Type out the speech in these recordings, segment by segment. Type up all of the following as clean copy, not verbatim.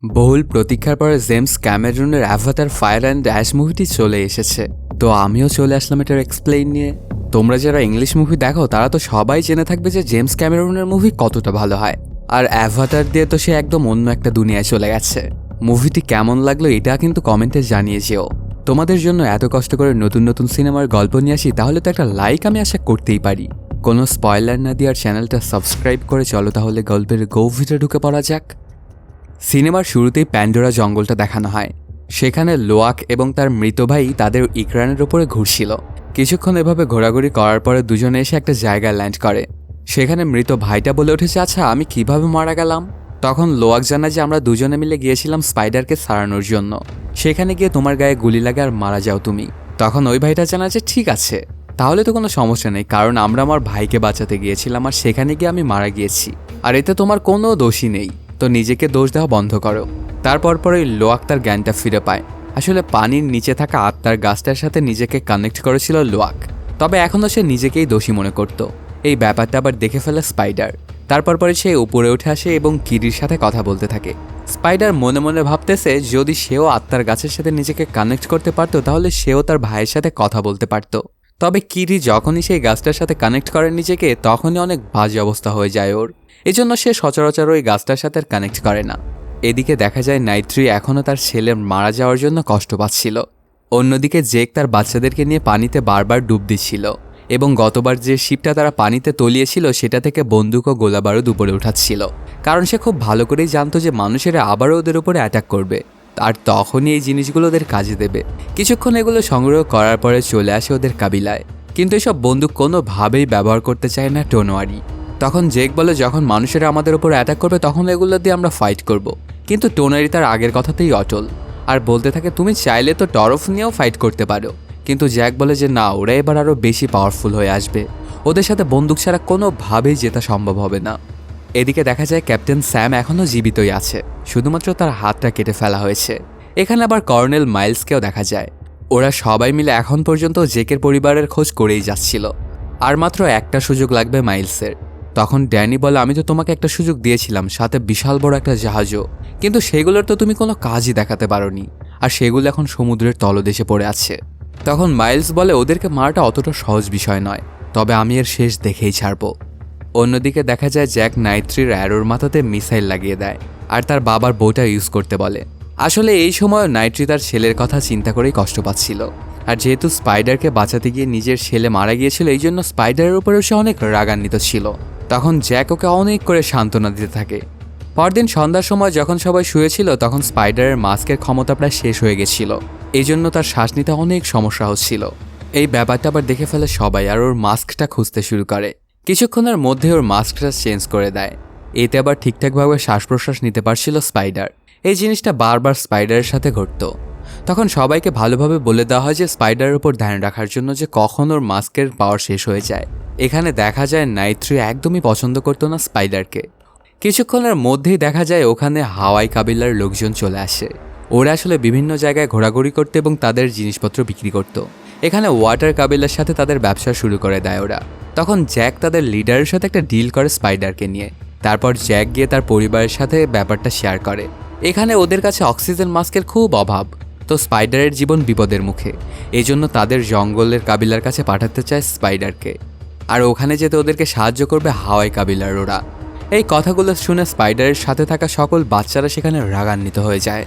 বহুল প্রতীক্ষার পরে জেমস ক্যামেরুনের অ্যাভাটার ফায়ার অ্যান্ড অ্যাশ মুভিটি চলে এসেছে। তো আমিও চলে আসলাম এটার এক্সপ্লেইন নিয়ে। তোমরা যারা ইংলিশ মুভি দেখো তারা তো সবাই জেনে থাকবে যে জেমস ক্যামেরুনের মুভি কতটা ভালো হয়, আর অ্যাভাটার দিয়ে তো সে একদম অন্য একটা দুনিয়ায় চলে গেছে। মুভিটি কেমন লাগলো এটা কিন্তু কমেন্টে জানিয়ে যেও। তোমাদের জন্য এত কষ্ট করে নতুন নতুন সিনেমার গল্প নিয়ে আসি, তাহলে তো একটা লাইক আমি আশা করতেই পারি। কোনো স্পয়লার না দিয়ে আর চ্যানেলটা সাবস্ক্রাইব করে চলো তাহলে গল্পের গভীরে ঢুকে পড়া যাক। সিনেমার শুরুতেই প্যান্ডোরা জঙ্গলটা দেখানো হয়। সেখানে লোয়াক এবং তার মৃত ভাই তাদের ইকরানের ওপরে ঘুরছিল। কিছুক্ষণ এভাবে ঘোরাঘুরি করার পরে দুজনে এসে একটা জায়গায় ল্যান্ড করে। সেখানে মৃত ভাইটা বলে উঠেছে, আচ্ছা আমি কিভাবে মারা গেলাম? তখন লোয়াক জানায় যে আমরা দুজনে মিলে গিয়েছিলাম স্পাইডারকে সারানোর জন্য। সেখানে গিয়ে তোমার গায়ে গুলি লাগে আর মারা যাও তুমি। তখন ওই ভাইটা জানায় যে ঠিক আছে, তাহলে তো কোনো সমস্যা নেই, কারণ আমরা আমার ভাইকে বাঁচাতে গিয়েছিলাম আর সেখানে গিয়ে আমি মারা গিয়েছি, আর এতে তোমার কোনো দোষই নেই, তো নিজেকে দোষ দেওয়া বন্ধ করো। তারপর পরেই লোয়াক তার জ্ঞানটা ফিরে পায়। আসলে পানির নিচে থাকা আত্মার গাছটার সাথে নিজেকে কানেক্ট করেছিল লোয়াক, তবে এখনও সে নিজেকেই দোষী মনে করত। এই ব্যাপারটা আবার দেখে ফেলে স্পাইডার। তারপর পরে সে উপরে উঠে আসে এবং কিরির সাথে কথা বলতে থাকে। স্পাইডার মনে মনে ভাবতেছে যদি সেও আত্মার গাছের সাথে নিজেকে কানেক্ট করতে পারত তাহলে সেও তার ভাইয়ের সাথে কথা বলতে পারত। তবে কিরি যখনই সেই গাছটার সাথে কানেক্ট করে নিজেকে তখনই অনেক বাজে অবস্থা হয়ে যায় ওর। এজন্য সে সচরাচর ওই গাছটার সাথে কানেক্ট করে না। এদিকে দেখা যায় নাইট্রি এখনও তার ছেলের মারা যাওয়ার জন্য কষ্ট পাচ্ছিল। অন্যদিকে জেক তার বাচ্চাদেরকে নিয়ে পানিতে বারবার ডুব দিচ্ছিল এবং গতবার যে শিপটা তারা পানিতে তলিয়েছিল সেটা থেকে বন্দুক ও গোলাবারুদ উপরে উঠাচ্ছিল, কারণ সে খুব ভালো করেই জানতো যে মানুষেরা আবারও ওদের উপরে অ্যাটাক করবে, আর তখনই এই জিনিসগুলো ওদের কাজে দেবে। কিছুক্ষণ এগুলো সংগ্রহ করার পরে চলে আসে ওদের কাবিলায়, কিন্তু এসব বন্দুক কোনোভাবেই ব্যবহার করতে চায় না টোনোয়ারি। তখন জেক বলে যখন মানুষেরা আমাদের উপর অ্যাটাক করবে তখন এগুলো দিয়ে আমরা ফাইট করব, কিন্তু টোনারি তার আগের কথাতেই অটল আর বলতে থাকে তুমি চাইলে তো টরফ নিয়েও ফাইট করতে পারো। কিন্তু জ্যাক বলে যে না, ওরা এবার আরও বেশি পাওয়ারফুল হয়ে আসবে, ওদের সাথে বন্দুক ছাড়া কোনোভাবেই জেতা সম্ভব হবে না। এদিকে দেখা যায় ক্যাপ্টেন স্যাম এখনও জীবিতই আছে, শুধুমাত্র তার হাতটা কেটে ফেলা হয়েছে। এখানে আবার কর্নেল মাইলসকেও দেখা যায়। ওরা সবাই মিলে এখন পর্যন্ত জেকের পরিবারের খোঁজ করেই যাচ্ছিল, আর মাত্র একটা সুযোগ লাগবে মাইলসের। তখন ড্যানি বলে আমি তো তোমাকে একটা সুযোগ দিয়েছিলাম, সাথে বিশাল বড় একটা জাহাজও, কিন্তু সেগুলোর তো তুমি কোনো কাজই দেখাতে পারোনি, আর সেগুলো এখন সমুদ্রের তলদেশে পড়ে আছে। তখন মাইলস বলে ওদেরকে মারাটা অতটা সহজ বিষয় নয়, তবে আমি এর শেষ দেখেই ছাড়ব। অন্যদিকে দেখা যায় জ্যাক নাইট্রির অ্যারোর মাথাতে মিসাইল লাগিয়ে দেয় আর তার বাবার বউটা ইউজ করতে বলে। আসলে এই সময় নাইট্রি তার ছেলের কথা চিন্তা করেই কষ্ট পাচ্ছিল, আর যেহেতু স্পাইডারকে বাঁচাতে গিয়ে নিজের ছেলে মারা গিয়েছিল এই জন্য স্পাইডারের উপরেও সে অনেক রাগান্বিত ছিল। তখন জ্যাক ওকে অনেক করে সান্ত্বনা দিতে থাকে। পরদিন সন্ধ্যার সময় যখন সবাই শুয়েছিল তখন স্পাইডারের মাস্কের ক্ষমতা প্রায় শেষ হয়ে গেছিল, এই জন্য তার শ্বাস নিতে অনেক সমস্যা হচ্ছিল। এই ব্যাপারটা আবার দেখে ফেলে সবাই আর ওর মাস্কটা খুঁজতে শুরু করে। কিছুক্ষণের মধ্যে ওর মাস্কটা চেঞ্জ করে দেয়, এতে আবার ঠিকঠাকভাবে শ্বাস প্রশ্বাস নিতে পারছিল স্পাইডার। এই জিনিসটা বারবার স্পাইডারের সাথে ঘটতো। তখন সবাইকে ভালোভাবে বলে দেওয়া হয় যে স্পাইডারের উপর ধ্যান রাখার জন্য যে কখন ওর মাস্কের পাওয়ার শেষ হয়ে যায়। এখানে দেখা যায় নাইট্রি একদমই পছন্দ করতো না স্পাইডারকে। কিছুক্ষণের মধ্যেই দেখা যায় ওখানে হাওয়াই কাবিলার লোকজন চলে আসে। ওরা আসলে বিভিন্ন জায়গায় ঘোরাঘুরি করতো এবং তাদের জিনিসপত্র বিক্রি করত। এখানে ওয়াটার কাবিলার সাথে তাদের ব্যবসা শুরু করে দেয় ওরা। তখন জ্যাক তাদের লিডারের সাথে একটা ডিল করে স্পাইডারকে নিয়ে। তারপর জ্যাক গিয়ে তার পরিবারের সাথে ব্যাপারটা শেয়ার করে। এখানে ওদের কাছে অক্সিজেন মাস্কের খুব অভাব, তো স্পাইডারের জীবন বিপদের মুখে, এই জন্য তাদের জঙ্গলের কাবিলার কাছে পাঠাতে চায় স্পাইডারকে, আর ওখানে যেতে ওদেরকে সাহায্য করবে হাওয়াই কাবিলার ওরা। এই কথাগুলো শুনে স্পাইডারের সাথে থাকা সকল বাচ্চারা সেখানে রাগান্বিত হয়ে যায়।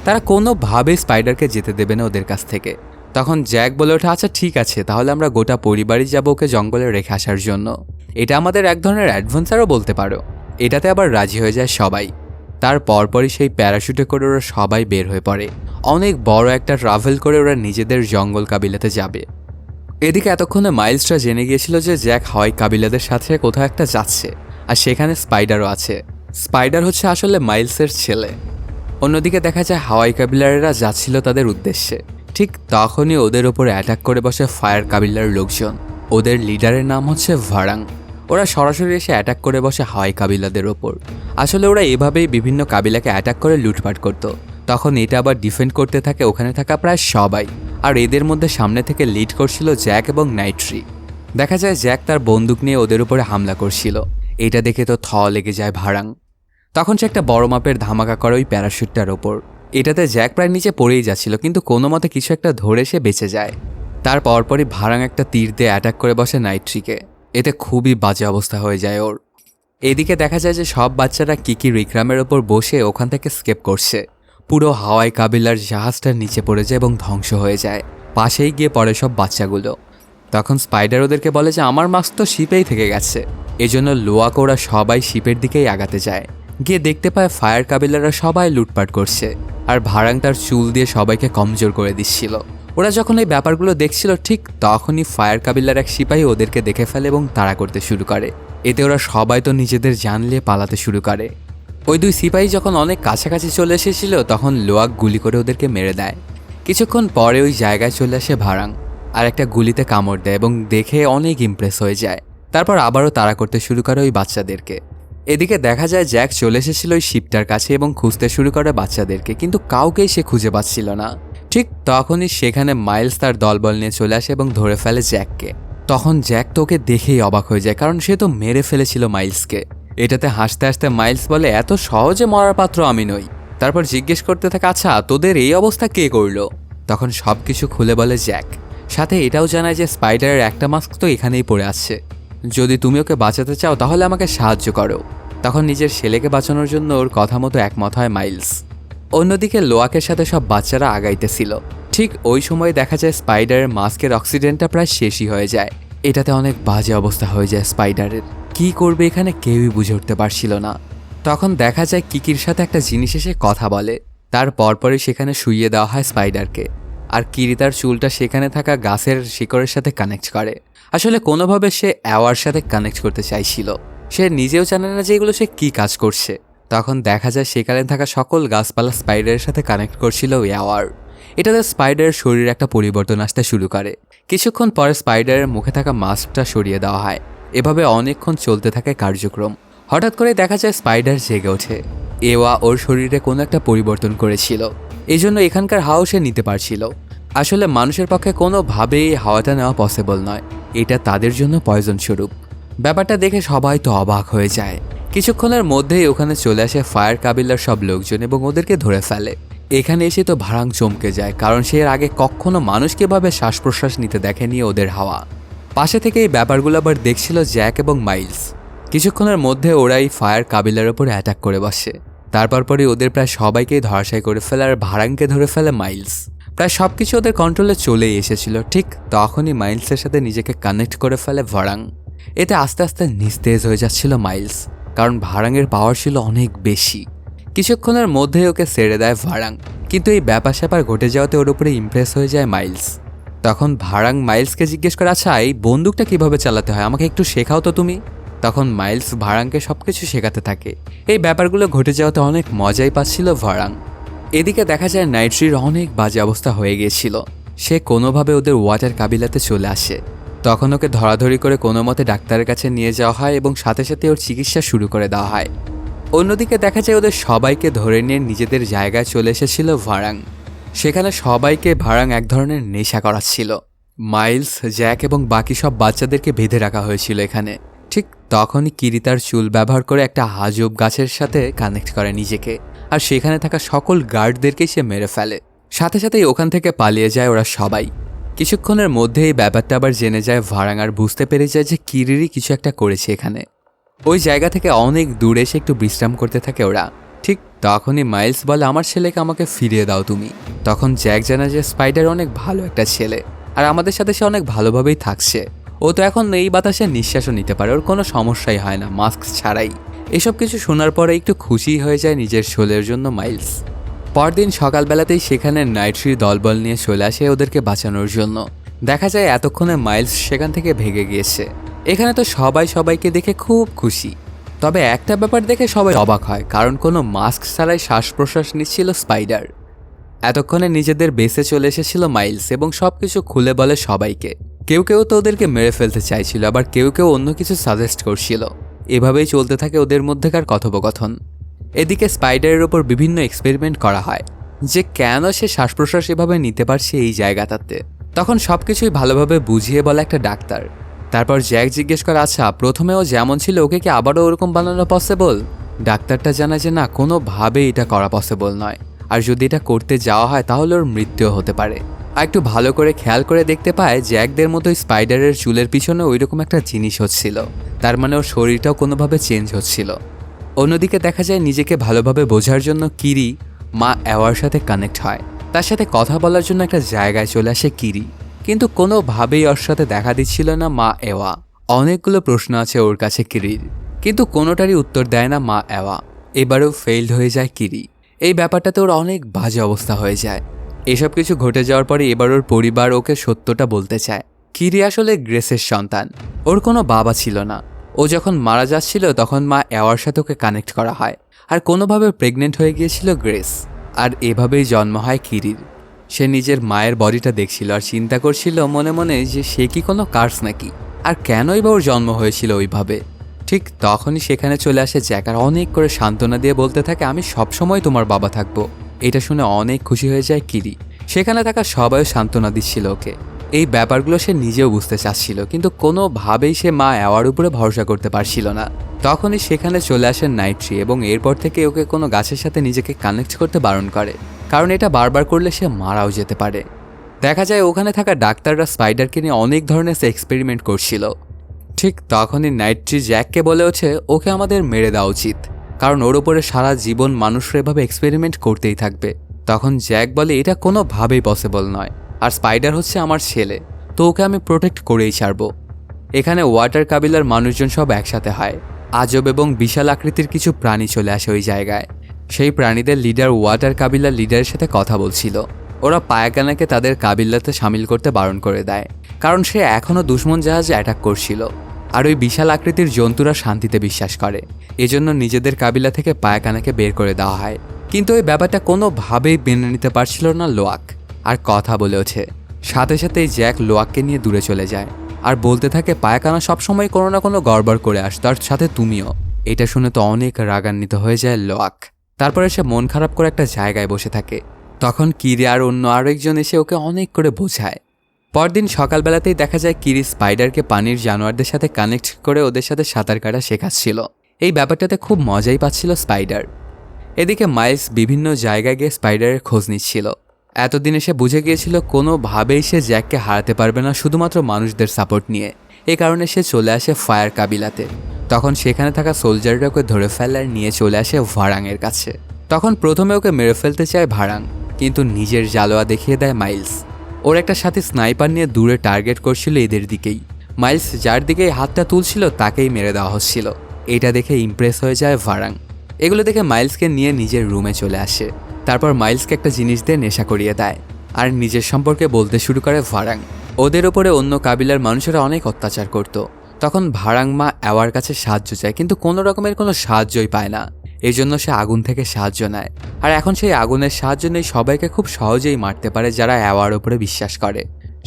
তারা কোনোভাবেই স্পাইডারকে যেতে দেবে না ওদের কাছ থেকে। তখন জ্যাক বলে ওঠে আচ্ছা ঠিক আছে, তাহলে আমরা গোটা পরিবারই যাব ওকে জঙ্গলে রেখে আসার জন্য, এটা আমাদের এক ধরনের অ্যাডভেঞ্চারও বলতে পারো। এটাতে আবার রাজি হয়ে যায় সবাই। তার পরপরই সেই প্যারাশুটে করে ওরা সবাই বের হয়ে পড়ে। অনেক বড় একটা ট্রাভেল করে ওরা নিজেদের জঙ্গল কাবিলাতে যাবে। এদিকে এতক্ষণে মাইলসটা জেনে গিয়েছিল যে জ্যাক হাওয়াই কাবিলাদের সাথে কোথাও একটা যাচ্ছে, আর সেখানে স্পাইডারও আছে। স্পাইডার হচ্ছে আসলে মাইলসের ছেলে। অন্যদিকে দেখা যায় হাওয়াই কাবিলারেরা যাচ্ছিল তাদের উদ্দেশ্যে। ঠিক তখনই ওদের ওপরে অ্যাটাক করে বসে ফায়ার কাবিলার লোকজন। ওদের লিডারের নাম হচ্ছে ভারাং। ওরা সরাসরি এসে অ্যাটাক করে বসে হাওয়াই কাবিলাদের ওপর। আসলে ওরা এভাবেই বিভিন্ন কাবিলাকে অ্যাটাক করে লুটপাট করত। তখন এটা আবার ডিফেন্ড করতে থাকে ওখানে থাকা প্রায় সবাই, আর এদের মধ্যে সামনে থেকে লিড করছিল জ্যাক এবং নাইট্রি। দেখা যায় জ্যাক তার বন্দুক নিয়ে ওদের উপরে হামলা করছিল। এটা দেখে তো থ লেগে যায় ভারাং। তখন সে একটা বড় মাপের ধামাকা করে ওই প্যারাশুটটার ওপর। এটাতে জ্যাক প্রায় নিচে পড়েই যাচ্ছিল, কিন্তু কোনো মতে কিছু একটা ধরে সে বেঁচে যায়। তার পরপরই ভারাং একটা তীর দিয়ে অ্যাটাক করে বসে নাইট্রিকে। এতে খুবই বাজে অবস্থা হয়ে যায় ওর। এদিকে দেখা যায় যে সব বাচ্চারা কিকি রিকরামের ওপর বসে ওখান থেকে স্কেপ করছে। পুরো হাওয়াই কাবিলার জাহাজটার নিচে পড়ে যায় এবং ধ্বংস হয়ে যায়। পাশেই গিয়ে পড়ে সব বাচ্চাগুলো। তখন স্পাইডার ওদেরকে বলে যে আমার মাস্ক তো শিপেই থেকে গেছে। এজন্য লোয়াকে ওরা সবাই শিপের দিকেই আগাতে যায়। গিয়ে দেখতে পায় ফায়ার কাবিলাররা সবাই লুটপাট করছে, আর ভারাং তার চুল দিয়ে সবাইকে কমজোর করে দিচ্ছিল। ওরা যখন এই ব্যাপারগুলো দেখছিল ঠিক তখনই ফায়ার কাবিলার এক সিপাহী ওদেরকে দেখে ফেলে এবং তাড়া করতে শুরু করে। এতে ওরা সবাই তো নিজেদের জান নিয়ে পালাতে শুরু করে। ওই দুই সিপাহী যখন অনেক কাছাকাছি চলে এসেছিল তখন লোয়াক গুলি করে ওদেরকে মেরে দেয়। কিছুক্ষণ পরে ওই জায়গায় চলে আসে ভারাং, আর একটা গুলিতে কামড় দেয় এবং দেখে অনেক ইমপ্রেস হয়ে যায়। তারপর আবারও তাড়া করতে শুরু করে ওই বাচ্চাদেরকে। এদিকে দেখা যায় জ্যাক চলে এসেছিল ওই শিপটার কাছে এবং খুঁজতে শুরু করে বাচ্চাদেরকে, কিন্তু কাউকেই সে খুঁজে পাচ্ছিল না। ঠিক তখনই সেখানে মাইলস তার দলবল নিয়ে চলে আসে এবং ধরে ফেলে জ্যাককে। তখন জ্যাক তো ওকে দেখেই অবাক হয়ে যায়, কারণ সে তো মেরে ফেলেছিল মাইলসকে। এটাতে হাসতে হাসতে মাইলস বলে এত সহজে মরার পাত্র আমি নই। তারপর জিজ্ঞেস করতে থাকে আচ্ছা তোদের এই অবস্থা কে করলো? তখন সব কিছু খুলে বলে জ্যাক। সাথে এটাও জানায় যে স্পাইডারের একটা মাস্ক তো এখানেই পড়ে আছে, যদি তুমি ওকে বাঁচাতে চাও তাহলে আমাকে সাহায্য করো। তখন নিজের ছেলেকে বাঁচানোর জন্য ওর কথা মতো একমত হয় মাইলস। অন্যদিকে লোয়াকের সাথে সব বাচ্চারা আগাইতেছিল। ঠিক ওই সময় দেখা যায় স্পাইডারের মাস্কের অক্সিজেনটা প্রায় শেষই হয়ে যায়। এটাতে অনেক বাজে অবস্থা হয়ে যায় স্পাইডারের। কি করবে এখানে কেউই বুঝে উঠতে পারছিল না। তখন দেখা যায় কিকির সাথে একটা জিনিস এসে কথা বলে। তার পরপরই সেখানে শুইয়ে দেওয়া হয় স্পাইডারকে, আর কিরি তার চুলটা সেখানে থাকা গাছের শিকড়ের সাথে কানেক্ট করে। আসলে কোনোভাবে সে অ্যাওয়ার সাথে কানেক্ট করতে চাইছিল। সে নিজেও জানে না যে এগুলো সে কী কাজ করছে। তখন দেখা যায় সেখানে থাকা সকল গাছপালা স্পাইডারের সাথে কানেক্ট করছিল অ্যাওয়ার। এটাতে স্পাইডারের শরীরে একটা পরিবর্তন আসতে শুরু করে। কিছুক্ষণ পরে স্পাইডারের মুখে থাকা মাস্কটা সরিয়ে দেওয়া হয়। এভাবে অনেকক্ষণ চলতে থাকে কার্যক্রম। হঠাৎ করে দেখা যায় স্পাইডার জেগে ওঠে। এওয়া ওর শরীরে কোনো একটা পরিবর্তন করেছিল, এই জন্য এখানকার হাওয়া সে নিতে পারছিল। আসলে মানুষের পক্ষে কোনোভাবেই এই হাওয়াটা নেওয়া পসিবল নয়, এটা তাদের জন্য পয়জন স্বরূপ। ব্যাপারটা দেখে সবাই তো অবাক হয়ে যায়। কিছুক্ষণের মধ্যেই ওখানে চলে আসে ফায়ার কাবিলার সব লোকজন এবং ওদেরকে ধরে ফেলে। এখানে এসে তো ভারাং চমকে যায়, কারণ সে এর আগে কখনো মানুষকে ভাবে শ্বাস প্রশ্বাস নিতে দেখেনি ওদের হাওয়া। পাশে থেকে এই ব্যাপারগুলো আবার দেখছিল জ্যাক এবং মাইলস। কিছুক্ষণের মধ্যে ওরাই ফায়ার কাবিলার ওপর অ্যাটাক করে বসে। তারপর পরে ওদের প্রায় সবাইকেই ধরাশায়ী করে ফেলে, আর ভারাংকে ধরে ফেলে মাইলস। প্রায় সবকিছু ওদের কন্ট্রোলে চলেই এসেছিল। ঠিক তখনই মাইলসের সাথে নিজেকে কানেক্ট করে ফেলে ভারাং। এতে আস্তে আস্তে নিস্তেজ হয়ে যাচ্ছিল মাইলস, কারণ ভারাংয়ের পাওয়ার ছিল অনেক বেশি। কিছুক্ষণের মধ্যেই ওকে ছেড়ে দেয় ভারাং, কিন্তু এই ব্যাপার স্যাপার ঘটে যাওয়াতে ওর উপরে ইমপ্রেস হয়ে যায় মাইলস। তখন ভারাং মাইলসকে জিজ্ঞেস করে আচ্ছা এই বন্দুকটা কিভাবে চালাতে হয় আমাকে একটু শেখাও তো তুমি। তখন মাইলস ভারাংকে সবকিছু শেখাতে থাকে। এই ব্যাপারগুলো ঘটে যাওয়াতে অনেক মজাই পাচ্ছিল ভারাং। এদিকে দেখা যায় নাইট্রির অনেক বাজে অবস্থা হয়ে গিয়েছিল। সে কোনোভাবে ওদের ওয়াটার কাবিলাতে চলে আসে। তখন ওকে ধরাধরি করে কোনো মতে ডাক্তারের কাছে নিয়ে যাওয়া হয় এবং সাথে সাথে ওর চিকিৎসা শুরু করে দেওয়া হয়। অন্যদিকে দেখা যায় ওদের সবাইকে ধরে নিয়ে নিজেদের জায়গায় চলে এসেছিল ভারাং। সেখানে সবাইকে ভারাং এক ধরনের নেশা করাচ্ছিল। মাইলস, জ্যাক এবং বাকি সব বাচ্চাদেরকে বেঁধে রাখা হয়েছিল এখানে। ঠিক তখনই কিরি তার চুল ব্যবহার করে একটা হাজব গাছের সাথে কানেক্ট করে নিজেকে, আর সেখানে থাকা সকল গার্ডদেরকেই সে মেরে ফেলে। সাথে সাথেই ওখান থেকে পালিয়ে যায় ওরা সবাই। কিছুক্ষণের মধ্যে এই ব্যাপারটা আবার জেনে যায় ভারাং, আর বুঝতে পেরে যায় যে কিরিরই কিছু একটা করেছে এখানে। ওই জায়গা থেকে অনেক দূরে এসে একটু বিশ্রাম করতে থাকে ওরা। ঠিক তখনই মাইলস বলে আমার ছেলেকে আমাকে ফিরিয়ে দাও তুমি। তখন জ্যাক জানা যে স্পাইডার অনেক ভালো একটা ছেলে, আর আমাদের সাথে সে অনেক ভালোভাবেই থাকছে। ও তো এখন এই বাতাসে নিঃশ্বাসও নিতে পারে, ওর কোনো সমস্যাই হয় না মাস্ক ছাড়াই। এসব কিছু শোনার পরে একটু খুশি হয়ে যায় নিজের শোলের জন্য মাইলস। পরদিন সকালবেলাতেই সেখানে নাইট্রির দলবল নিয়ে চলে আসে ওদেরকে বাঁচানোর জন্য। দেখা যায় এতক্ষণে মাইলস সেখান থেকে ভেগে গিয়েছে। এখানে তো সবাই সবাইকে দেখে খুব খুশি। তবে একটা ব্যাপার দেখে সবাই অবাক হয়, কারণ কোনো মাস্ক ছাড়াই শ্বাস প্রশ্বাস নিচ্ছিল স্পাইডার। এতক্ষণে নিজেদের বেসে চলে এসেছিল মাইলস এবং সবকিছু খুলে বলে সবাইকে। কেউ কেউ তো ওদেরকে মেরে ফেলতে চাইছিল, আবার কেউ কেউ অন্য কিছু সাজেস্ট করছিল। এভাবেই চলতে থাকে ওদের মধ্যেকার কথোপকথন। এদিকে স্পাইডারের ওপর বিভিন্ন এক্সপেরিমেন্ট করা হয় যে কেন সে শ্বাস প্রশ্বাস এভাবে নিতে পারছে এই জায়গাটাতে। তখন সবকিছুই ভালোভাবে বুঝিয়ে বলে একটা ডাক্তার। তারপর জ্যাক জিজ্ঞেস করে আচ্ছা প্রথমেও যেমন ছিল ওকে কি আবারও ওরকম বানানো পসিবল? ডাক্তারটা জানায় যে না, কোনোভাবেই এটা করা পসিবল নয়, আর যদি এটা করতে যাওয়া হয় তাহলে ওর মৃত্যুও হতে পারে। আর একটু ভালো করে খেয়াল করে দেখতে পায় জ্যাকদের মতোই স্পাইডারের চুলের পিছনে ওইরকম একটা জিনিস হচ্ছিল, তার মানে ওর শরীরটাও কোনোভাবে চেঞ্জ হচ্ছিল। অন্যদিকে দেখা যায় নিজেকে ভালোভাবে বোঝার জন্য কিরি মা অ্যাওয়ার সাথে কানেক্ট হয়, তার সাথে কথা বলার জন্য একটা জায়গায় চলে আসে কিরি, কিন্তু কোনোভাবেই ওর সাথে দেখা দিচ্ছিল না মা এওয়া। অনেকগুলো প্রশ্ন আছে ওর কাছে কিরির, কিন্তু কোনোটারই উত্তর দেয় না মা এওয়া। এবারেও ফেইল্ড হয়ে যায় কিরি। এই ব্যাপারটাতে ওর অনেক বাজে অবস্থা হয়ে যায়। এসব কিছু ঘটে যাওয়ার পরে এবার ওর পরিবার ওকে সত্যটা বলতে চায়। কিরি আসলে গ্রেসের সন্তান, ওর কোনো বাবা ছিল না। ও যখন মারা যাচ্ছিল তখন মা এওয়ার সাথে ওকে কানেক্ট করা হয়, আর কোনোভাবে প্রেগনেন্ট হয়ে গিয়েছিল গ্রেস, আর এভাবেই জন্ম হয় কিরির। সে নিজের মায়ের বডিটা দেখছিল আর চিন্তা করছিল মনে মনে যে সে কি কোনো কার্স নাকি, আর কেনই বা ওর জন্ম হয়েছিল ওইভাবে। ঠিক তখনই সেখানে চলে আসে জ্যাক, আর অনেক করে সান্ত্বনা দিয়ে বলতে থাকে আমি সবসময় তোমার বাবা থাকবো। এটা শুনে অনেক খুশি হয়ে যায় কিরি। সেখানে থাকা সবাইও সান্ত্বনা দিচ্ছিল ওকে। এই ব্যাপারগুলো সে নিজেও বুঝতে চাচ্ছিল, কিন্তু কোনোভাবেই সে মা এওয়ার উপরে ভরসা করতে পারছিল না। তখনই সেখানে চলে আসে নাইট্রি, এবং এরপর থেকে ওকে কোনো গাছের সাথে নিজেকে কানেক্ট করতে বারণ করে, কারণ এটা বারবার করলে সে মারাও যেতে পারে। দেখা যায় ওখানে থাকা ডাক্তাররা স্পাইডারকে নিয়ে অনেক ধরনের এক্সপেরিমেন্ট করছিল। ঠিক তখনই নাইট্রি জ্যাককে বলে ওঠে ওকে আমাদের মেরে দেওয়া উচিত, কারণ ওর ওপরে সারা জীবন মানুষরা এভাবে এক্সপেরিমেন্ট করতেই থাকবে। তখন জ্যাক বলে এটা কোনোভাবেই পসিবল নয়, আর স্পাইডার হচ্ছে আমার ছেলে, তো ওকে আমি প্রোটেক্ট করেই ছাড়ব। এখানে ওয়াটার কাবিলার মানুষজন সব একসাথে হয়। আজব এবং বিশাল আকৃতির কিছু প্রাণী চলে আসে ওই জায়গায়। সেই প্রাণীদের লিডার ওয়াটার কাবিলার লিডারের সাথে কথা বলছিল। ওরা পায়াকানাকে তাদের কাবিলাতে সামিল করতে বারণ করে দেয়, কারণ সে এখনও দুশমন জাহাজে অ্যাটাক করছিল, আর ওই বিশাল আকৃতির জন্তুরা শান্তিতে বিশ্বাস করে। এজন্য নিজেদের কাবিলা থেকে পায়াকানাকে বের করে দেওয়া হয়। কিন্তু ওই ব্যাপারটা কোনোভাবেই মেনে নিতে পারছিল না লোয়াক, আর কথা বলে ওঠে। সাথে সাথেই জ্যাক লোয়াককে নিয়ে দূরে চলে যায়, আর বলতে থাকে পায়াকানা সবসময় কোনো না কোনো গড়বড় করে আসতো, তার সাথে তুমিও। এটা শুনে তো অনেক রাগান্বিত হয়ে যায় লোয়াক। তারপরে সে মন খারাপ করে একটা জায়গায় বসে থাকে। তখন কিরি আর অন্য আরেকজন এসে ওকে অনেক করে বোঝায়। পরদিন সকালবেলাতেই দেখা যায় কিরি স্পাইডারকে পানির জানোয়ারদের সাথে কানেক্ট করে ওদের সাথে সাঁতার কাটা শেখাচ্ছিল। এই ব্যাপারটাতে খুব মজাই পাচ্ছিল স্পাইডার। এদিকে মাইলস বিভিন্ন জায়গায় গিয়ে স্পাইডারের খোঁজ নিচ্ছিল। এতদিনে সে বুঝে গিয়েছিল কোনোভাবেই সে জ্যাককে হারাতে পারবে না শুধুমাত্র মানুষদের সাপোর্ট নিয়ে। এ কারণে সে চলে আসে ফায়ার কাবিলাতে। তখন সেখানে থাকা সোলজাররা ওকে ধরে ফেলে আর নিয়ে চলে আসে ভারাংয়ের কাছে। তখন প্রথমে ওকে মেরে ফেলতে চায় ভারাং, কিন্তু নিজের জালোয়া দেখিয়ে দেয় মাইলস। ওর একটা সাথে স্নাইপার নিয়ে দূরে টার্গেট করছিল এদের দিকেই। মাইলস যার দিকেই হাতটা তুলছিল তাকেই মেরে দেওয়া হচ্ছিল। এটা দেখে ইমপ্রেস হয়ে যায় ভারাং। এগুলো দেখে মাইলসকে নিয়ে নিজের রুমে চলে আসে। তারপর মাইলসকে একটা জিনিস দিয়ে নেশা করিয়ে দেয়, আর নিজের সম্পর্কে বলতে শুরু করে ভারাং। ওদের ওপরে অন্য কাবিলার মানুষেরা অনেক অত্যাচার করত। তখন ভারাং মা অ্যাওয়ার কাছে সাহায্য চায়, কিন্তু কোনো রকমের কোনো সাহায্যই পায় না। এই জন্য সে আগুন থেকে সাহায্য নেয়, আর এখন সেই আগুনের সাহায্য নিয়ে সবাইকে খুব সহজেই মারতে পারে যারা অ্যাওয়ার ওপরে বিশ্বাস করে।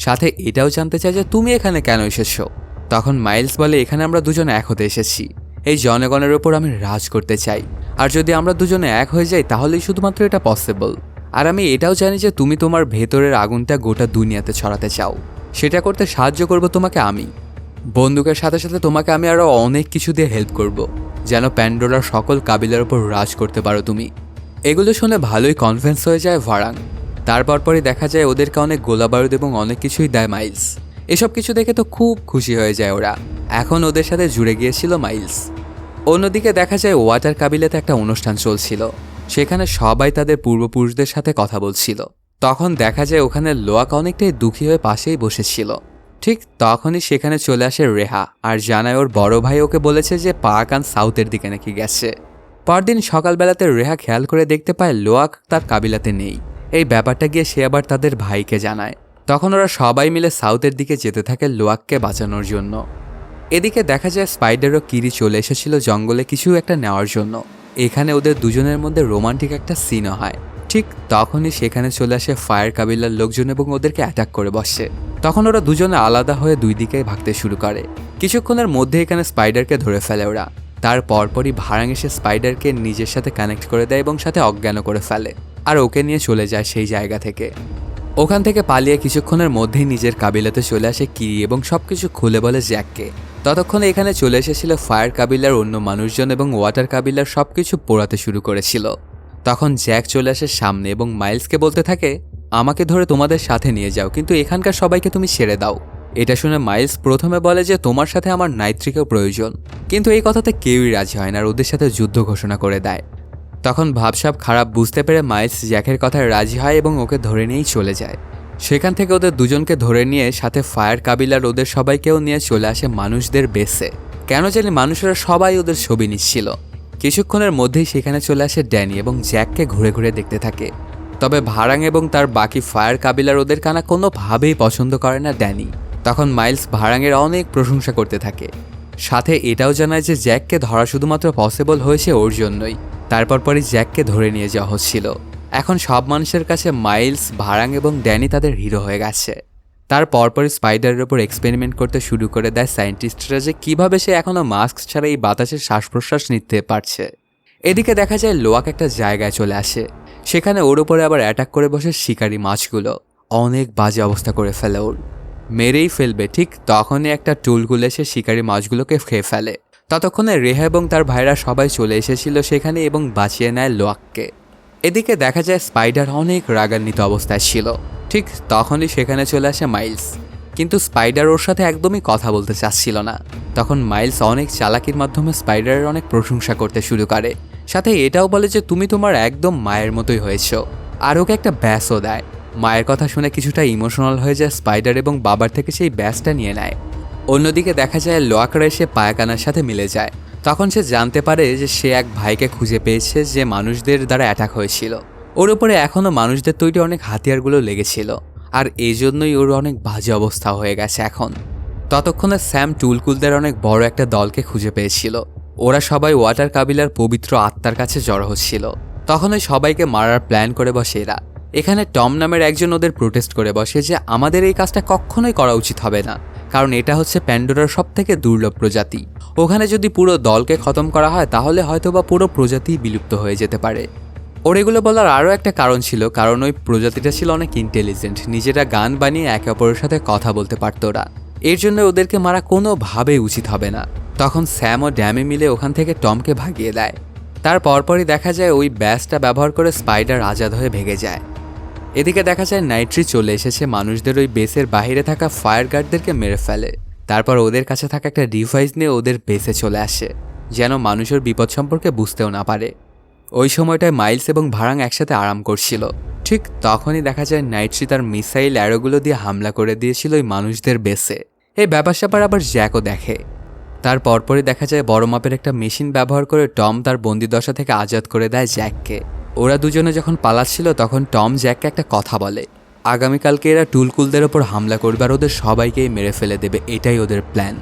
সাথে এটাও জানতে চায় যে তুমি এখানে কেন এসেছো। তখন মাইলস বলে এখানে আমরা দুজন এক হতে এসেছি। এই জনগণের ওপর আমি রাজ করতে চাই, আর যদি আমরা দুজনে এক হয়ে যাই তাহলেই শুধুমাত্র এটা পসিবল। আর আমি এটাও জানি যে তুমি তোমার ভেতরের আগুনটা গোটা দুনিয়াতে ছড়াতে চাও। সেটা করতে সাহায্য করব তোমাকে আমি। বন্দুকের সাথে সাথে তোমাকে আমি আরও অনেক কিছু দিয়ে হেল্প করব, যেন প্যান্ডোরার সকল কাবিলার ওপর রাজ করতে পারো তুমি। এগুলো শুনে ভালোই কনফিডেন্স হয়ে যায় ভারাং। তারপরই দেখা যায় ওদেরকে অনেক গোলাবারুদ এবং অনেক কিছুই দেয় মাইলস। এসব কিছু দেখে তো খুব খুশি হয়ে যায় ওরা। এখন ওদের সাথে জুড়ে গিয়েছিল মাইলস। অন্যদিকে দেখা যায় ওয়াটার কাবিলাতে একটা অনুষ্ঠান চলছিল। সেখানে সবাই তাদের পূর্বপুরুষদের সাথে কথা বলছিল। তখন দেখা যায় ওখানে লোয়াক অনেকটাই দুঃখী হয়ে পাশেই বসেছিল। ঠিক তখনই সেখানে চলে আসে রেহা, আর জানায় ওর বড় ভাই ওকে বলেছে যে পাকান সাউথের দিকে নাকি গেছে। পরদিন সকালবেলাতে রেহা খেয়াল করে দেখতে পায় লোয়াক তার কাবিলাতে নেই। এই ব্যাপারটা গিয়ে সে আবার তাদের ভাইকে জানায়। তখন ওরা সবাই মিলে সাউথের দিকে যেতে থাকে লোয়াককে বাঁচানোর জন্য। এদিকে দেখা যায় স্পাইডার ও কিরি চলে এসেছিল জঙ্গলে কিছু একটা নেওয়ার জন্য। এখানে ওদের দুজনের মধ্যে রোমান্টিক একটা সিনও হয়। ঠিক তখনই সেখানে চলে আসে ফায়ার কাবিলার লোকজন এবং ওদেরকে অ্যাটাক করে বসে। তখন ওরা দুজনে আলাদা হয়ে দুই দিকে ভাগতে শুরু করে। কিছুক্ষণের মধ্যে এখানে স্পাইডারকে ধরে ফেলে ওরা। তার পরপরই ভারাং এসে স্পাইডারকে নিজের সাথে কানেক্ট করে দেয় এবং সাথে অজ্ঞানও করে ফেলে, আর ওকে নিয়ে চলে যায় সেই জায়গা থেকে। ওখান থেকে পালিয়ে কিছুক্ষণের মধ্যেই নিজের কাবিলাতে চলে আসে কিরি এবং সবকিছু খুলে বলে জ্যাককে। ততক্ষণে এখানে চলে এসেছিল ফায়ার কাবিলার অন্য মানুষজন এবং ওয়াটার কাবিলার সবকিছু পোড়াতে শুরু করেছিল। তখন জ্যাক চলে আসে সামনে এবং মাইলসকে বলতে থাকে, আমাকে ধরে তোমাদের সাথে নিয়ে যাও, কিন্তু এখানকার সবাইকে তুমি ছেড়ে দাও। এটা শুনে মাইলস প্রথমে বলে যে তোমার সাথে আমার নাইট্রিকেও প্রয়োজন, কিন্তু এই কথাতে কেউই রাজি হয় না আর ওদের সাথে যুদ্ধ ঘোষণা করে দেয়। তখন ভাবসাব খারাপ বুঝতে পেরে মাইলস জ্যাকের কথায় রাজি হয় এবং ওকে ধরে নিয়েই চলে যায়। সেখান থেকে ওদের দুজনকে ধরে নিয়ে সাথে ফায়ার কাবিলার ওদের সবাইকেও নিয়ে চলে আসে মানুষদের বেসে। কেন জানি মানুষেরা সবাই ওদের ছবি নিচ্ছিল। কিছুক্ষণের মধ্যেই সেখানে চলে আসে ড্যানি এবং জ্যাককে ঘুরে ঘুরে দেখতে থাকে। তবে ভারাং এবং তার বাকি ফায়ার কাবিলার ওদের কানা কোনোভাবেই পছন্দ করে না ড্যানি। তখন মাইলস ভারাংয়ের অনেক প্রশংসা করতে থাকে, সাথে এটাও জানায় যে জ্যাককে ধরা শুধুমাত্র পসিবল হয়েছে ওর জন্যই। তারপর পরই জ্যাককে ধরে নিয়ে যাওয়া হচ্ছিল। এখন সব মানুষের কাছে মাইলস, ভারাং এবং ড্যানি তাদের হিরো হয়ে গেছে। তার পরপরই স্পাইডারের ওপর এক্সপেরিমেন্ট করতে শুরু করে দেয় সায়েন্টিস্টরা যে কীভাবে সে এখনও মাস্ক ছাড়া এই বাতাসের শ্বাস প্রশ্বাস নিতে পারছে। এদিকে দেখা যায় লোয়াক একটা জায়গায় চলে আসে। সেখানে ওর উপরে আবার অ্যাটাক করে বসে শিকারি মাছগুলো। অনেক বাজে অবস্থা করে ফেলে ওর, মেরেই ফেলবে। ঠিক তখনই একটা টুলগুলো এসে শিকারি মাছগুলোকে খেয়ে ফেলে। ততক্ষণে রেহা এবং তার ভাইরা সবাই চলে এসেছিল সেখানে এবং বাঁচিয়ে নেয় লোয়াককে। এদিকে দেখা যায় স্পাইডার অনেক রাগান্বিত অবস্থায় ছিল। ঠিক তখনই সেখানে চলে আসে মাইলস, কিন্তু স্পাইডার ওর সাথে একদমই কথা বলতে চাচ্ছিল না। তখন মাইলস অনেক চালাকির মাধ্যমে স্পাইডারের অনেক প্রশংসা করতে শুরু করে, সাথে এটাও বলে যে তুমি তোমার একদম মায়ের মতোই হয়েছো, আর ওকে একটা ব্যাসও দেয়। মায়ের কথা শুনে কিছুটা ইমোশনাল হয়ে যায় স্পাইডার এবং বাবার থেকে সেই ব্যাসটা নিয়ে নেয়। অন্যদিকে দেখা যায় লোয়াকরা এসে পায়াকানার সাথে মিলে যায়। তখন সে জানতে পারে যে সে এক ভাইকে খুঁজে পেয়েছে যে মানুষদের দ্বারা অ্যাটাক হয়েছিল। ওর উপরে এখনও মানুষদের তৈরি অনেক হাতিয়ারগুলো লেগেছিল, আর এই জন্যই ওর অনেক বাজে অবস্থা হয়ে গেছে এখন। ততক্ষণে স্যাম টুলকুলদের অনেক বড় একটা দলকে খুঁজে পেয়েছিল। ওরা সবাই ওয়াটার কাবিলার পবিত্র আত্মার কাছে জড়ো হচ্ছিল। তখন ওই সবাইকে মারার প্ল্যান করে বসে এরা। এখানে টম নামের একজন ওদের প্রোটেস্ট করে বসে যে আমাদের এই কাজটা কখনোই করা উচিত হবে না, কারণ এটা হচ্ছে প্যান্ডোরার সবথেকে দুর্লভ প্রজাতি। ওখানে যদি পুরো দলকে খতম করা হয় তাহলে হয়তোবা পুরো প্রজাতি বিলুপ্ত হয়ে যেতে পারে। ওর এগুলো বলার আরও একটা কারণ ছিল, কারণ ওই প্রজাতিটা ছিল অনেক ইন্টেলিজেন্ট, নিজেরা গান বানিয়ে একে অপরের সাথে কথা বলতে পারত ওরা। এর জন্য ওদেরকে মারা কোনোভাবেই উচিত হবে না। তখন স্যাম ও ড্যামি মিলে ওখান থেকে টমকে ভাগিয়ে দেয়। তার পরপরই দেখা যায় ওই ব্যাসটা ব্যবহার করে স্পাইডার আজাদ হয়ে ভেগে যায়। এদিকে দেখা যায় নাইট্রি চলে এসেছে মানুষদের ওই বেসের বাইরে থাকা ফায়ার গার্ডদেরকে মেরে ফেলে। তারপর ওদের কাছে থাকা একটা ডিভাইস নিয়ে ওদের বেসে চলে আসে, যেন মানুষের বিপদ সম্পর্কে বুঝতেও না পারে। ওই সময়টায় মাইলস এবং ভারাং একসাথে আরাম করছিল। ঠিক তখনই দেখা যায় নাইট্রি তার মিসাইল অ্যারোগুলো দিয়ে হামলা করে দিয়েছিল ওই মানুষদের বেসে। এই ব্যাপার স্যাপার আবার জ্যাকও দেখে। তার পরপরই দেখা যায় বড় মাপের একটা মেশিন ব্যবহার করে টম তার বন্দিদশা থেকে আজাদ করে দেয় জ্যাককে। ওরা দুজনে যখন পালাচ্ছিল তখন টম জ্যাককে একটা কথা বলে, আগামীকালকে এরা টুলকুলদের ওপর হামলা করবে আর ওদের সবাইকেই মেরে ফেলে দেবে। এটাই ওদের প্ল্যান,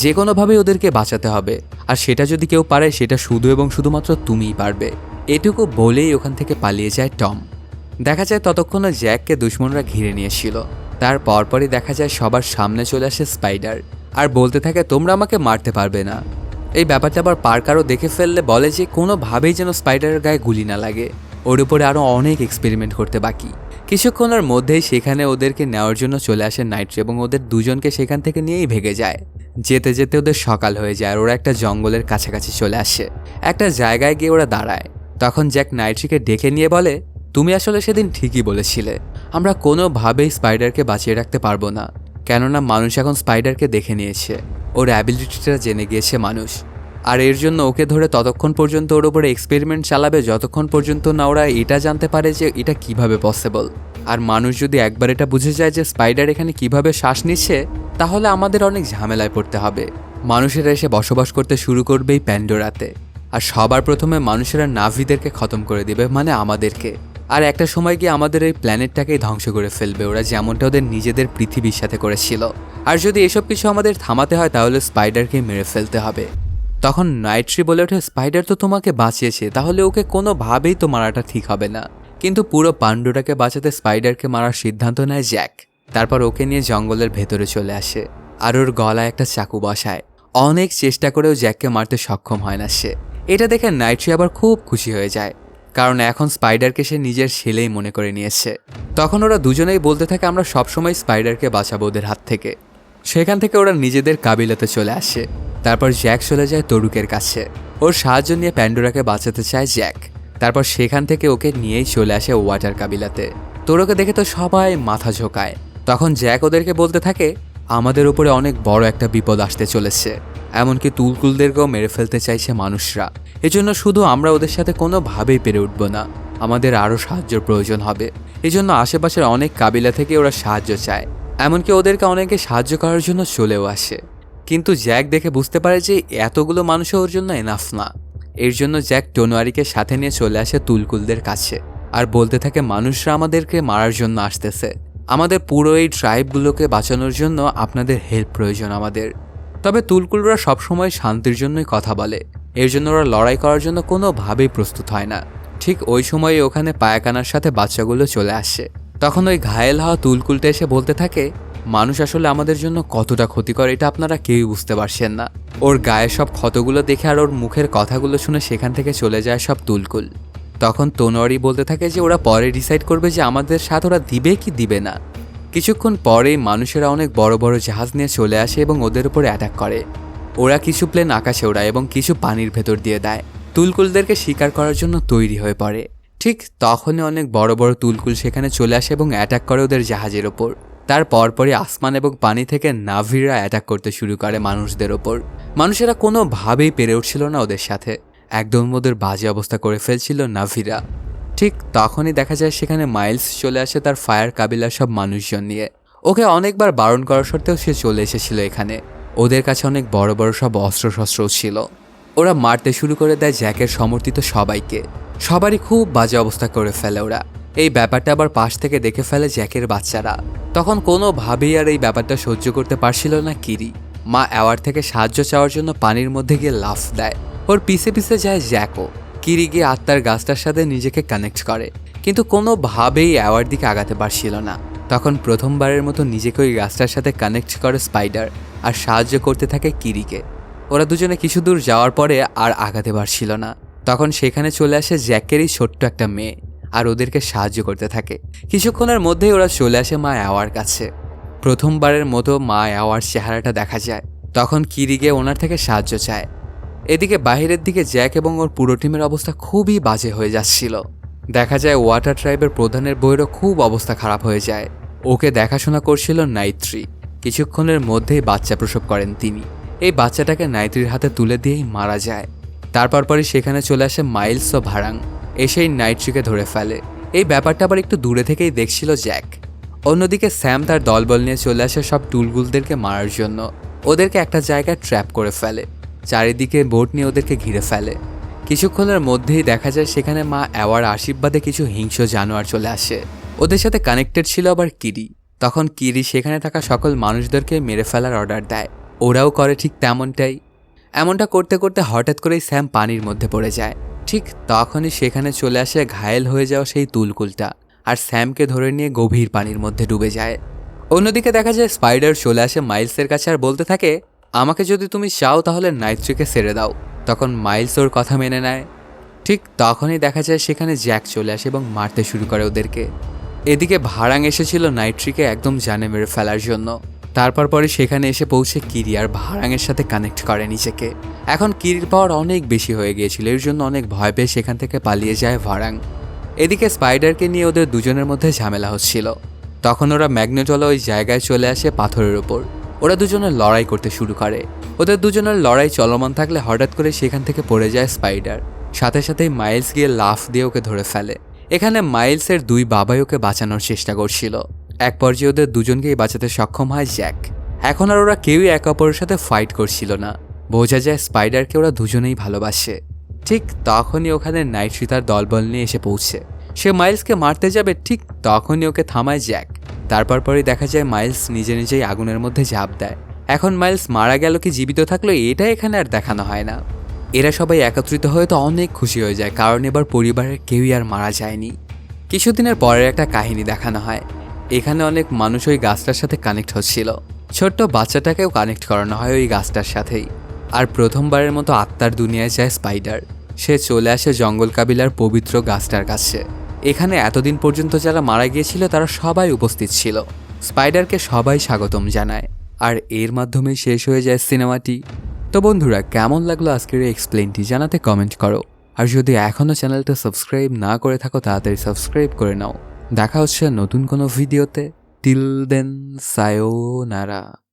যে কোনোভাবেই ওদেরকে বাঁচাতে হবে, আর সেটা যদি কেউ পারে সেটা শুধু এবং শুধুমাত্র তুমিই পারবে। এটুকু বলেই ওখান থেকে পালিয়ে যায় টম। দেখা যায় ততক্ষণে জ্যাককে দুশমনরা ঘিরে নিয়েছিল। তার পরপরই দেখা যায় সবার সামনে চলে আসে স্পাইডার আর বলতে থাকে তোমরা আমাকে মারতে পারবে না। এই ব্যাপারটা আবার পার্কারও দেখে ফেললে বলে যে কোনোভাবেই যেন স্পাইডারের গায়ে গুলি না লাগে, ওর উপরে আরও অনেক এক্সপেরিমেন্ট করতে বাকি। কিছুক্ষণের মধ্যেই সেখানে ওদেরকে নেওয়ার জন্য চলে আসে নাইট্রি এবং ওদের দুজনকে সেখান থেকে নিয়েই ভেগে যায়। যেতে যেতে ওদের সকাল হয়ে যায় আর ওরা একটা জঙ্গলের কাছাকাছি চলে আসে। একটা জায়গায় গিয়ে ওরা দাঁড়ায়। তখন জ্যাক নাইট্রিকে ডেকে নিয়ে বলে, তুমি আসলে সেদিন ঠিকই বলেছিলে, আমরা কোনোভাবেই স্পাইডারকে বাঁচিয়ে রাখতে পারবো না, কেননা মানুষ এখন স্পাইডারকে দেখে নিয়েছে, ওর অ্যাবিলিটিটা জেনে গিয়েছে মানুষ, আর এর জন্য ওকে ধরে ততক্ষণ পর্যন্ত ওর উপরে এক্সপেরিমেন্ট চালাবে যতক্ষণ পর্যন্ত না ওরা এটা জানতে পারে যে এটা কিভাবে পসিবল। আর মানুষ যদি একবার এটা বুঝে যায় যে স্পাইডার এখানে কিভাবে শ্বাস নিচ্ছে, তাহলে আমাদের অনেক ঝামেলায় পড়তে হবে। মানুষেরা এসে বসবাস করতে শুরু করবে এই প্যান্ডোরাতে, আর সবার প্রথমে মানুষেরা নাভিদেরকে খতম করে দিবে, মানে আমাদেরকে। আর একটা সময় গিয়ে আমাদের এই প্ল্যানেটটাকেই ধ্বংস করে ফেলবে ওরা, যেমনটা ওদের নিজেদের পৃথিবীর সাথে করেছিল। আর যদি এসব কিছু আমাদের থামাতে হয় তাহলে স্পাইডারকে মেরে ফেলতে হবে। তখন নাইট্রি বলে ওঠে, স্পাইডার তো তোমাকে বাঁচিয়েছে, তাহলে ওকে কোনোভাবেই তো মারাটা ঠিক হবে না। কিন্তু পুরো পান্ডোরাকে বাঁচাতে স্পাইডারকে মারার সিদ্ধান্ত নেয় জ্যাক। তারপর ওকে নিয়ে জঙ্গলের ভেতরে চলে আসে আর ওর গলায় একটা চাকু বসায়। অনেক চেষ্টা করেও জ্যাককে মারতে সক্ষম হয় না সে। এটা দেখে নাইট্রি আবার খুব খুশি হয়ে যায়, কারণ এখন স্পাইডারকে সে নিজের ছেলেই মনে করে নিয়েছে। তখন ওরা দুজনেই বলতে থাকে আমরা সবসময় স্পাইডারকে বাঁচাবো ওদের হাত থেকে। সেখান থেকে ওরা নিজেদের কাবিলাতে চলে আসে। তারপর জ্যাক চলে যায় তরুকের কাছে। ওর সাহায্য নিয়ে প্যান্ডোরাকে বাঁচাতে চায় জ্যাক। তারপর সেখান থেকে ওকে নিয়েই চলে আসে ওয়াটার কাবিলাতে। তরুকে দেখে তো সবাই মাথা ঝোঁকায়। তখন জ্যাক ওদেরকে বলতে থাকে, আমাদের উপরে অনেক বড় একটা বিপদ আসতে চলেছে। এমনকি তুলকুলদেরকেও মেরে ফেলতে চাইছে মানুষরা। এজন্য শুধু আমরা ওদের সাথে কোনোভাবেই পেরে উঠব না, আমাদের আরও সাহায্যের প্রয়োজন হবে। এজন্য আশেপাশের অনেক কাবিলা থেকে ওরা সাহায্য চায়। এমনকি ওদেরকে অনেকে সাহায্য করার জন্য চলেও আসে। কিন্তু জ্যাক দেখে বুঝতে পারে যে এতগুলো মানুষও ওর জন্য এনাফ না। এর জন্য জ্যাক টোনোয়ারিকে সাথে নিয়ে চলে আসে তুলকুলদের কাছে আর বলতে থাকে, মানুষরা আমাদেরকে মারার জন্য আসতেছে। আমাদের পুরো এই ট্রাইবগুলোকে বাঁচানোর জন্য আপনাদের হেল্প প্রয়োজন আমাদের। তবে তুলকুলরা সবসময় শান্তির জন্যই কথা বলে। এর জন্য ওরা লড়াই করার জন্য কোনোভাবেই প্রস্তুত হয় না। ঠিক ওই সময়ে ওখানে পায়াকানার সাথে বাচ্চাগুলো চলে আসে। তখন ওই ঘায়েল হওয়া তুলকুলটা এসে বলতে থাকে, মানুষ আসলে আমাদের জন্য কতটা ক্ষতিকর এটা আপনারা কেউই বুঝতে পারছেন না। ওর গায়ে সব ক্ষতগুলো দেখে আর ওর মুখের কথাগুলো শুনে সেখান থেকে চলে যায় সব তুলকুল। তখন তোনোয়ারি বলতে থাকে যে ওরা পরে ডিসাইড করবে যে আমাদের সাথে ওরা দিবে কি দিবে না। কিছুক্ষণ পরেই মানুষেরা অনেক বড় বড় জাহাজ নিয়ে চলে আসে এবং ওদের উপরে অ্যাটাক করে। ওরা কিছু প্লেন আকাশে ওড়ায় এবং কিছু পানির ভেতর দিয়ে দেয়। তুলকুলদেরকে শিকার করার জন্য তৈরি হয়ে পড়ে। ঠিক তখনই অনেক বড় বড় তুলকুল সেখানে চলে আসে এবং অ্যাটাক করে ওদের জাহাজের ওপর। তার পরপরই আসমান এবং পানি থেকে নাভিরা অ্যাটাক করতে শুরু করে মানুষদের ওপর। মানুষেরা কোনোভাবেই পেরে উঠছিল না ওদের সাথে। একদম ওদের বাজে অবস্থা করে ফেলছিল নাভিরা। ঠিক তখনই দেখা যায় সেখানে মাইলস চলে আসে তার ফায়ার কাবিলার সব মানুষজন নিয়ে। ওকে অনেকবার বারণ করা সত্ত্বেও সে চলে এসেছিল এখানে। ওদের কাছে অনেক বড় বড় সব অস্ত্রশস্ত্রও ছিল। ওরা মারতে শুরু করে দেয় জ্যাকের সমর্থিত সবাইকে। সবারই খুব বাজে অবস্থা করে ফেলে ওরা। এই ব্যাপারটা আবার পাশ থেকে দেখে ফেলে জ্যাকের বাচ্চারা। তখন কোনোভাবেই আর এই ব্যাপারটা সহ্য করতে পারছিল না কিরি। মা অ্যাওয়ার থেকে সাহায্য চাওয়ার জন্য পানির মধ্যে গিয়ে লাফ দেয়। ওর পিছে পিছে যায় জ্যাকও। কিরি গিয়ে আত্মার গাছটার সাথে নিজেকে কানেক্ট করে, কিন্তু কোনোভাবেই অ্যাওয়ার দিকে আগাতে পারছিল না। তখন প্রথমবারের মতো নিজেকে ওই গাছটার সাথে কানেক্ট করে স্পাইডার আর সাহায্য করতে থাকে কিরিকে। ওরা দুজনে কিছু দূর যাওয়ার পরে আর আগাতে পারছিল না। তখন সেখানে চলে আসে জ্যাকেরই ছোট্ট একটা মেয়ে আর ওদেরকে সাহায্য করতে থাকে। কিছুক্ষণের মধ্যেই ওরা চলে আসে মা অ্যাওয়ার কাছে। প্রথমবারের মতো মা অ্যাওয়ার চেহারাটা দেখা যায়। তখন কিরি গিয়ে ওনার থেকে সাহায্য চায়। এদিকে বাইরের দিকে জ্যাক এবং ওর পুরো টিমের অবস্থা খুবই বাজে হয়ে যাচ্ছিল। দেখা যায় ওয়াটার ট্রাইবের প্রধানের বইয়েরও খুব অবস্থা খারাপ হয়ে যায়। ওকে দেখাশোনা করছিল নাইট্রি। কিছুক্ষণের মধ্যেই বাচ্চা প্রসব করেন তিনি। এই বাচ্চাটাকে নাইট্রির হাতে তুলে দিয়েই মারা যায়। তারপর পরই সেখানে চলে আসে মাইলস ও ভারাং, এসেই নাইট্রিকে ধরে ফেলে। এই ব্যাপারটা আবার একটু দূরে থেকেই দেখছিল জ্যাক। অন্যদিকে স্যাম তার দলবল নিয়ে চলে আসে সব টুলগুলদেরকে মারার জন্য। ওদেরকে একটা জায়গায় ট্র্যাপ করে ফেলে। চারিদিকে বোট নিয়ে ওদেরকে ঘিরে ফেলে। কিছুক্ষণের মধ্যেই দেখা যায় সেখানে মা অ্যাওয়ার আশীর্বাদে কিছু হিংস্র জানোয়ার চলে আসে। ওদের সাথে কানেক্টেড ছিল আবার কিরি। তখন কিরি সেখানে থাকা সকল মানুষদেরকে মেরে ফেলার অর্ডার দেয়। ওরাও করে ঠিক তেমনটাই। এমনটা করতে করতে হঠাৎ করেই স্যাম পানির মধ্যে পড়ে যায়। ঠিক তখনই সেখানে চলে আসে ঘায়েল হয়ে যাওয়া সেই তুলকুলটা আর স্যামকে ধরে নিয়ে গভীর পানির মধ্যে ডুবে যায়। অন্যদিকে দেখা যায় স্পাইডার চলে আসে মাইলসের কাছে আর বলতে থাকে, আমাকে যদি তুমি চাও তাহলে নাইট্রিকে ছেড়ে দাও। তখন মাইলস ওর কথা মেনে নেয়। ঠিক তখনই দেখা যায় সেখানে জ্যাক চলে আসে এবং মারতে শুরু করে ওদেরকে। এদিকে ভারাং এসেছিল নাইট্রিকে একদম জানে মেরে ফেলার জন্য। তারপর পরে সেখানে এসে পৌঁছে কিরি আর ভারাংয়ের সাথে কানেক্ট করে নিজেকে। এখন কিরির পাওয়ার অনেক বেশি হয়ে গিয়েছিল, এর জন্য অনেক ভয় পেয়ে সেখান থেকে পালিয়ে যায় ভারাং। এদিকে স্পাইডারকে নিয়ে ওদের দুজনের মধ্যে ঝামেলা হচ্ছিল। তখন ওরা ম্যাগনেটওয়ালা ওই জায়গায় চলে আসে পাথরের ওপর। ওরা দুজনে লড়াই করতে শুরু করে। ওদের দুজনের লড়াই চলমান থাকলে হঠাৎ করে সেখান থেকে পড়ে যায় স্পাইডার। সাথে সাথেই মাইলস গিয়ে লাফ দিয়ে ওকে ধরে ফেলে। এখানে মাইলসের দুই বাবাই ওকে বাঁচানোর চেষ্টা করছিল। এক পর্যায়ে ওদের দুজনকেই বাঁচাতে সক্ষম হয় জ্যাক। এখন আর ওরা কেউই একে অপরের সাথে ফাইট করছিল না। বোঝা যায় স্পাইডারকে ওরা দুজনেই ভালোবাসে। ঠিক তখনই ওখানে নাইট্রি তার দলবল নিয়ে এসে পৌঁছে। সে মাইলসকে মারতে যাবে, ঠিক তখনই ওকে থামায় জ্যাক। তারপর পরই দেখা যায় মাইলস নিজে নিজেই আগুনের মধ্যে ঝাঁপ দেয়। এখন মাইলস মারা গেল কি জীবিত থাকলো এটা এখানে আর দেখানো হয় না। এরা সবাই একত্রিত হয়ে তো অনেক খুশি হয়ে যায়, কারণ এবার পরিবারের কেউই আর মারা যায়নি। কিছুদিনের পরের একটা কাহিনী দেখানো হয়। এখানে অনেক মানুষ ওই গাছটার সাথে কানেক্ট হচ্ছিল। ছোট্ট বাচ্চাটাকেও কানেক্ট করানো হয় ওই গাছটার সাথেই। আর প্রথমবারের মতো আত্মার দুনিয়ায় যায় স্পাইডার। সে চলে আসে জঙ্গল কাবিলার পবিত্র গাছটার কাছে। এখানে এতদিন পর্যন্ত যারা মারা গিয়েছিল তারা সবাই উপস্থিত ছিল। স্পাইডারকে সবাই স্বাগতম জানায়। আর এর মাধ্যমেই শেষ হয়ে যায় সিনেমাটি। তো বন্ধুরা, কেমন লাগলো আজকের এই এক্সপ্লেইনটি জানাতে কমেন্ট করো। আর যদি এখনও চ্যানেলটা সাবস্ক্রাইব না করে থাকো তাড়াতাড়ি সাবস্ক্রাইব করে নাও। দেখা হচ্ছে নতুন কোনো ভিডিওতে। Till then, সায়োনারা।